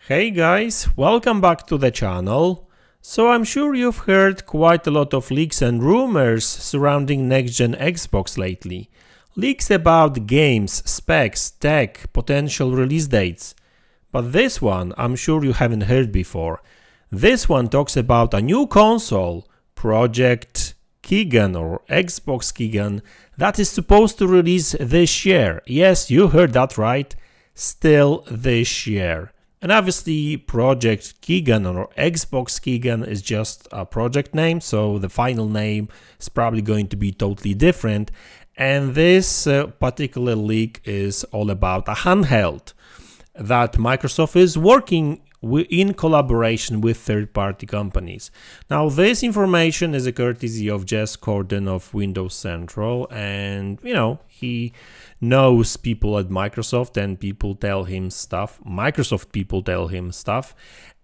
Hey guys, welcome back to the channel. So I'm sure you've heard quite a lot of leaks and rumors surrounding next-gen Xbox lately. Leaks about games, specs, tech, potential release dates. But this one I'm sure you haven't heard before. This one talks about a new console, Project KEENAN or Xbox KEENAN, that is supposed to release this year. Yes, you heard that right, still this year. And obviously Project KEENAN or Xbox KEENAN is just a project name, so the final name is probably going to be totally different. And this particular leak is all about a handheld that Microsoft is working in collaboration with third-party companies. Now this information is a courtesy of Jez Corden of Windows Central, and he knows people at Microsoft and people tell him stuff. Microsoft people tell him stuff,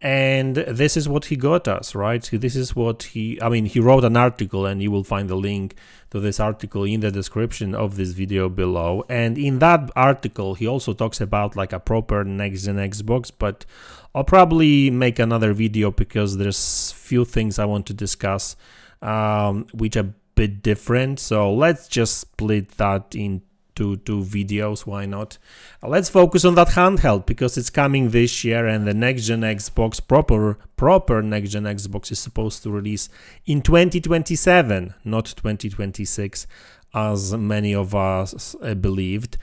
and this is what he got us, right? This is what he wrote an article, and you will find the link to this article in the description of this video below. And in that article he also talks about like a proper next-gen Xbox, but I'll probably make another video because there's few things I want to discuss which are a bit different. So let's just split that into two videos, why not? Let's focus on that handheld because it's coming this year, and the next-gen Xbox, proper next-gen Xbox, is supposed to release in 2027, not 2026 as many of us believed.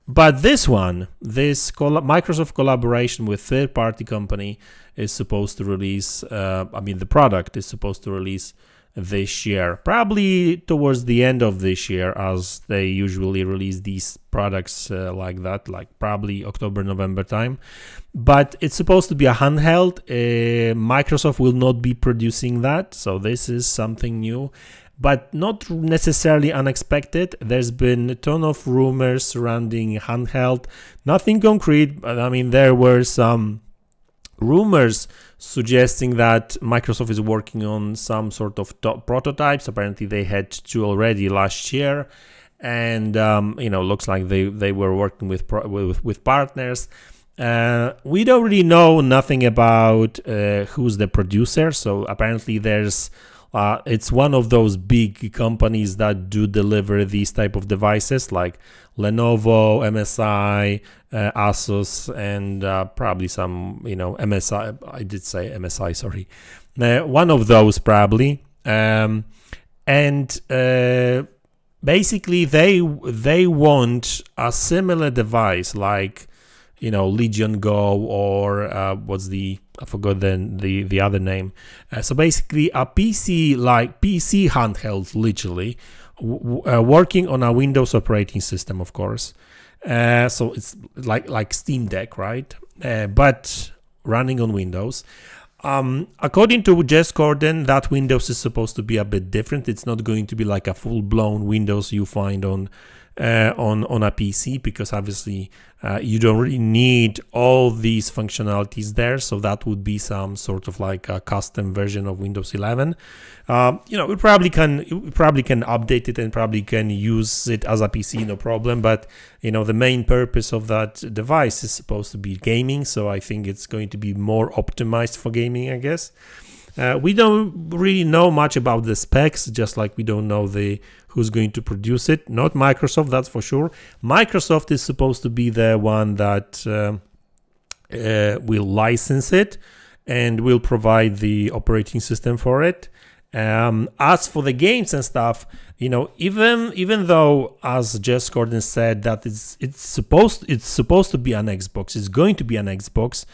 But this one, this Microsoft collaboration with third-party company is supposed to release, the product is supposed to release this year, probably towards the end of this year, as they usually release these products like that, like probably October, November time. But it's supposed to be a handheld. Microsoft will not be producing that, so this is something new, but not necessarily unexpected. There's been a ton of rumors surrounding handheld, nothing concrete, but there were some rumors suggesting that Microsoft is working on some sort of prototypes. Apparently they had two already last year, and looks like they were working with partners. We don't really know nothing about who's the producer, so apparently there's it's one of those big companies that do deliver these type of devices like Lenovo, MSI, Asus, and probably some, MSI. I did say MSI, sorry. One of those probably. Basically they want a similar device like, Legion Go, or I forgot the other name. So basically a PC handheld, literally working on a Windows operating system, of course. So it's like Steam Deck, right? But running on Windows. According to Jez Corden, that Windows is supposed to be a bit different. It's not going to be like a full-blown Windows you find on a PC, because obviously you don't really need all these functionalities there. So that would be some sort of like a custom version of Windows 11. We probably can update it and probably can use it as a PC, no problem. But the main purpose of that device is supposed to be gaming, so I think it's going to be more optimized for gaming, I guess. We don't really know much about the specs, just like we don't know who's going to produce it. Not Microsoft, that's for sure. Microsoft is supposed to be the one that will license it and will provide the operating system for it. As for the games and stuff, even though, as Jez Corden said, that it's supposed to be an Xbox, it's going to be an Xbox,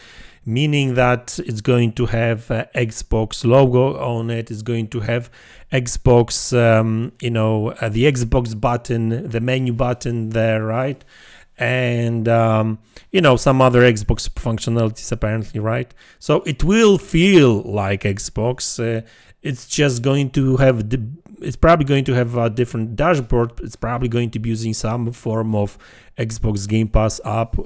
meaning that it's going to have Xbox logo on it, it's going to have Xbox, the Xbox button, the menu button there, right? And some other Xbox functionalities apparently, right? So it will feel like Xbox. It's just going to have it's probably going to have a different dashboard. It's probably going to be using some form of Xbox Game Pass app,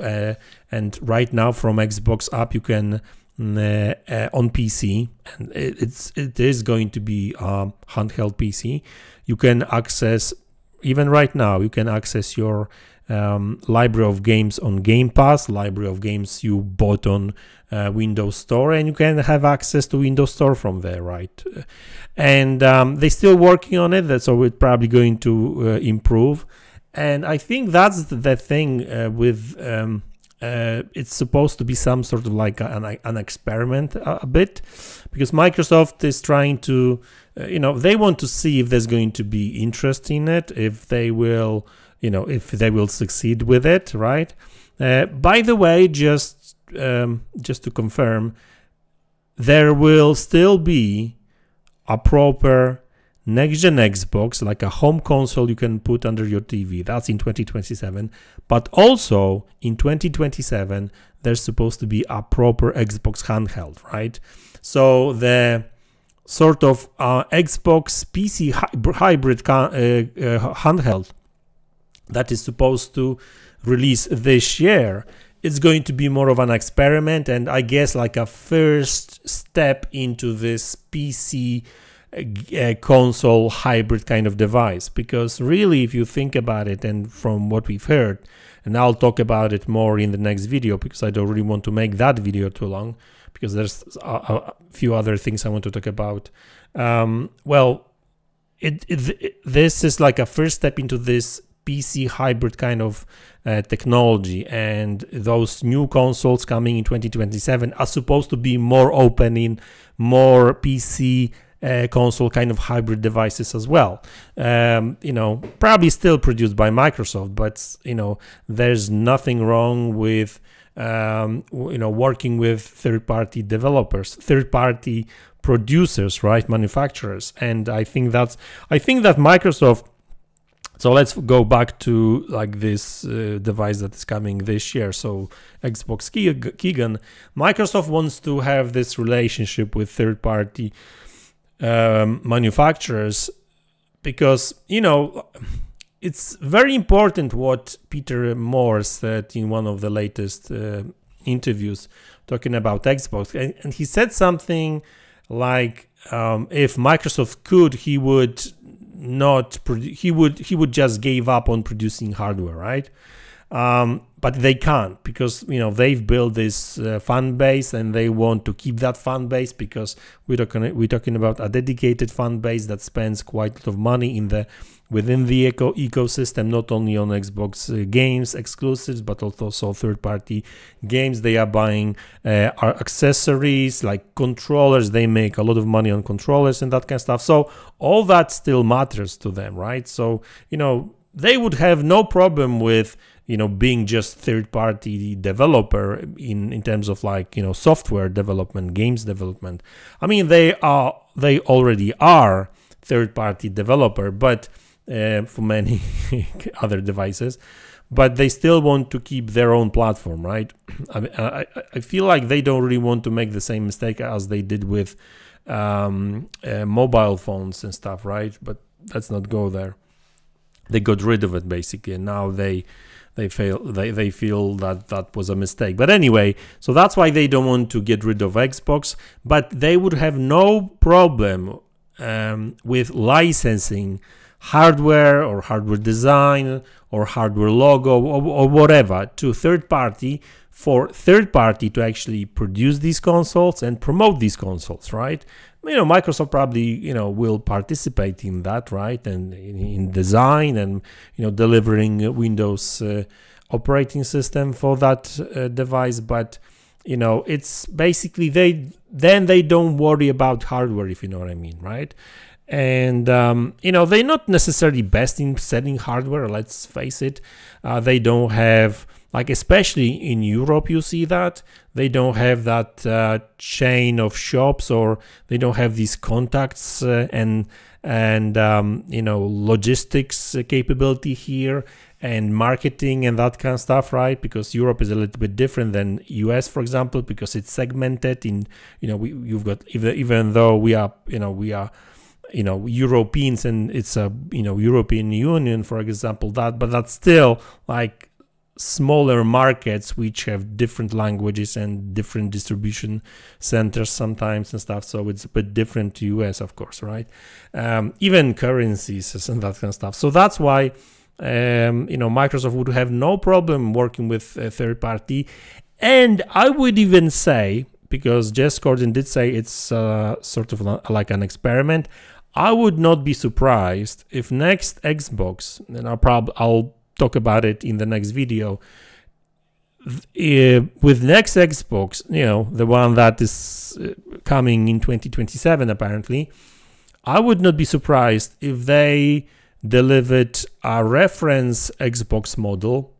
and right now from Xbox app you can on PC, and it is going to be a handheld PC. You can access, even right now, you can access your library of games on Game Pass, library of games you bought on Windows Store, and you can have access to Windows Store from there, right? And they're still working on it, so it's probably going to improve. And I think that's the thing with it's supposed to be some sort of like an experiment a bit, because Microsoft is trying to, they want to see if there's going to be interest in it, if they will, if they will succeed with it, right? By the way, just to confirm, there will still be a proper next-gen Xbox, like a home console you can put under your TV. That's in 2027. But also in 2027, there's supposed to be a proper Xbox handheld, right? So the sort of Xbox PC hybrid handheld that is supposed to release this year, it's going to be more of an experiment, and I guess like a first step into this PC console hybrid kind of device. Because really, if you think about it, and from what we've heard, and I'll talk about it more in the next video, because I don't really want to make that video too long, because there's a few other things I want to talk about. Well, this is like a first step into this PC hybrid kind of technology, and those new consoles coming in 2027 are supposed to be more open in more PC console kind of hybrid devices as well. Probably still produced by Microsoft, but there's nothing wrong with working with third-party developers, third-party producers, right, manufacturers. And I think that Microsoft. So let's go back to like this device that is coming this year. So Xbox KEENAN. Microsoft wants to have this relationship with third-party manufacturers, because it's very important what Peter Moore said in one of the latest interviews talking about Xbox, and he said something like if Microsoft could, he would just give up on producing hardware, right? But they can't, because they've built this fan base, and they want to keep that fan base, because we're talking about a dedicated fan base that spends quite a lot of money within the ecosystem, not only on Xbox games exclusives, but also third-party games. They are buying accessories like controllers. They make a lot of money on controllers and that kind of stuff. So all that still matters to them, right? So they would have no problem with being just third-party developer in terms of like software development, games development. I mean, they already are third-party developer, but for many other devices, but they still want to keep their own platform, right? I feel like they don't really want to make the same mistake as they did with mobile phones and stuff, right? But let's not go there. They got rid of it basically, and now they feel that was a mistake. But anyway, so that's why they don't want to get rid of Xbox, but they would have no problem with licensing hardware or hardware design or hardware logo or whatever to third party, for third party to actually produce these consoles and promote these consoles, right? Microsoft probably will participate in that, right, and in design and delivering Windows operating system for that device. But it's basically they don't worry about hardware, if you know what I mean, right? And they're not necessarily best in selling hardware, let's face it. They don't have, like, especially in Europe, you see that they don't have that chain of shops, or they don't have these contacts and logistics capability here and marketing and that kind of stuff, right? Because Europe is a little bit different than US, for example, because it's segmented in you've got, even though we are Europeans, and it's a European Union, for example, but that's still like smaller markets which have different languages and different distribution centers sometimes and stuff. So it's a bit different to US, of course, right? Even currencies and that kind of stuff. So that's why Microsoft would have no problem working with a third party. And I would even say, because Jez Corden did say it's sort of like an experiment, I would not be surprised if next Xbox, and I'll talk about it in the next video, with next Xbox, the one that is coming in 2027 apparently, I would not be surprised if they delivered a reference Xbox model,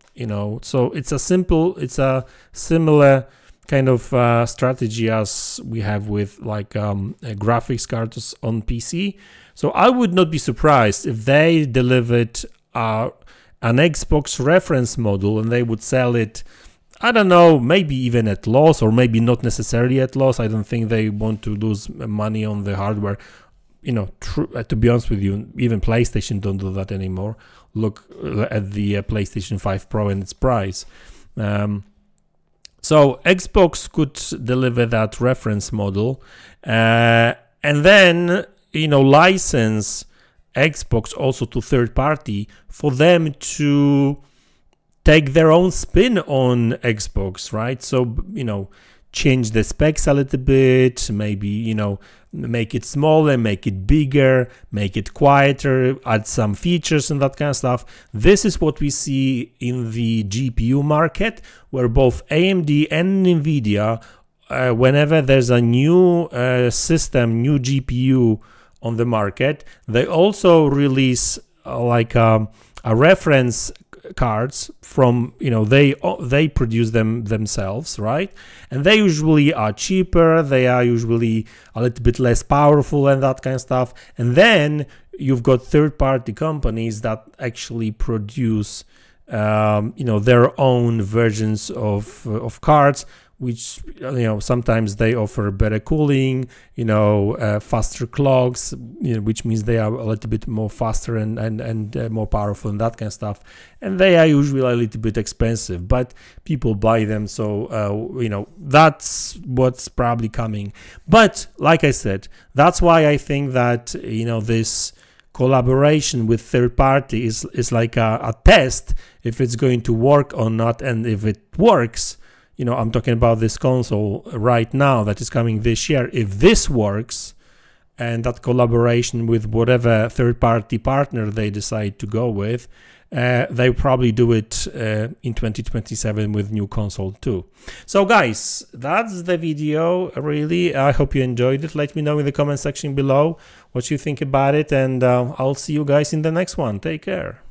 so it's a similar kind of strategy as we have with like graphics cards on PC. So I would not be surprised if they delivered an Xbox reference model and they would sell it, I don't know, maybe even at loss, or maybe not necessarily at loss. I don't think they want to lose money on the hardware. To be honest with you, even PlayStation don't do that anymore. Look at the PlayStation 5 Pro and its price. So Xbox could deliver that reference model, and then license Xbox also to third party for them to take their own spin on Xbox, right? So change the specs a little bit, maybe make it smaller, make it bigger, make it quieter, add some features and that kind of stuff. This is what we see in the GPU market, where both AMD and NVIDIA, whenever there's a new system, new GPU on the market, they also release like a reference cards from they produce them themselves, right? And they usually are cheaper, they are usually a little bit less powerful and that kind of stuff. And then you've got third-party companies that actually produce their own versions of cards, which sometimes they offer better cooling, faster clocks, which means they are a little bit more faster and more powerful and that kind of stuff. And they are usually a little bit expensive, but people buy them, so that's what's probably coming. But like I said, that's why I think that this collaboration with third party is like a test if it's going to work or not. And if it works, I'm talking about this console right now that is coming this year. If this works, and that collaboration with whatever third-party partner they decide to go with, they probably do it in 2027 with new console too. So guys, that's the video. Really, I hope you enjoyed it. Let me know in the comment section below what you think about it, and I'll see you guys in the next one. Take care.